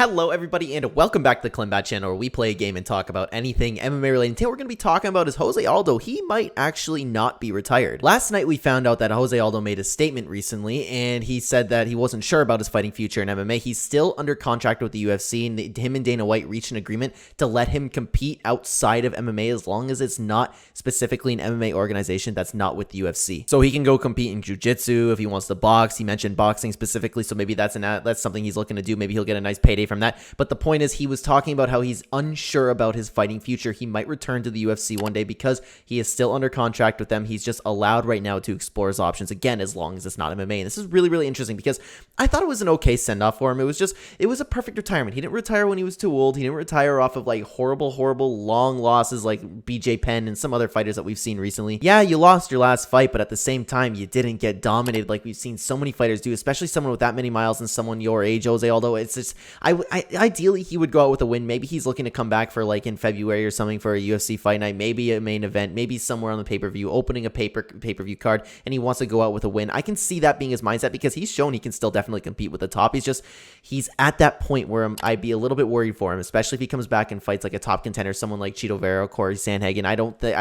Hello everybody and welcome back to the CLEN channel where we play a game and talk about anything MMA related. Today we're going to be talking about is Jose Aldo. He might actually not be retired. Last night we found out that Jose Aldo made a statement recently and he said that he wasn't sure about his fighting future in MMA. He's still under contract with the UFC and him and Dana White reached an agreement to let him compete outside of MMA as long as it's not specifically an MMA organization that's not with the UFC. So he can go compete in jiu-jitsu if he wants to box. He mentioned boxing specifically, so maybe that's something he's looking to do. Maybe he'll get a nice payday from that. But the point is, he was talking about how he's unsure about his fighting future. He might return to the UFC one day because he is still under contract with them. He's just allowed right now to explore his options again, as long as it's not MMA. And this is really, really interesting because I thought it was an okay send-off for him. It was a perfect retirement. He didn't retire when he was too old. He didn't retire off of like horrible, long losses like BJ Penn and some other fighters that we've seen recently. Yeah, you lost your last fight, but at the same time, you didn't get dominated like we've seen so many fighters do, especially someone with that many miles and someone your age, Jose Aldo. It's just, ideally, he would go out with a win. Maybe he's looking to come back for like in February or something for a UFC fight night, maybe a main event, maybe somewhere on the pay-per-view, opening a pay-per-view card, and he wants to go out with a win. I can see that being his mindset because he's shown he can still definitely compete with the top. He's at that point where I'd be a little bit worried for him, especially if he comes back and fights like a top contender, someone like Chito Vera, Corey Sandhagen. I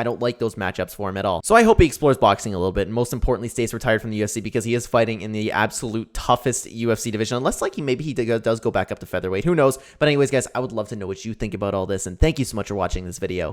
don't like those matchups for him at all. So I hope he explores boxing a little bit, and most importantly, stays retired from the UFC because he is fighting in the absolute toughest UFC division, unless like maybe he does go back up to featherweight. Who knows? But anyways, guys, I would love to know what you think about all this, and thank you so much for watching this video.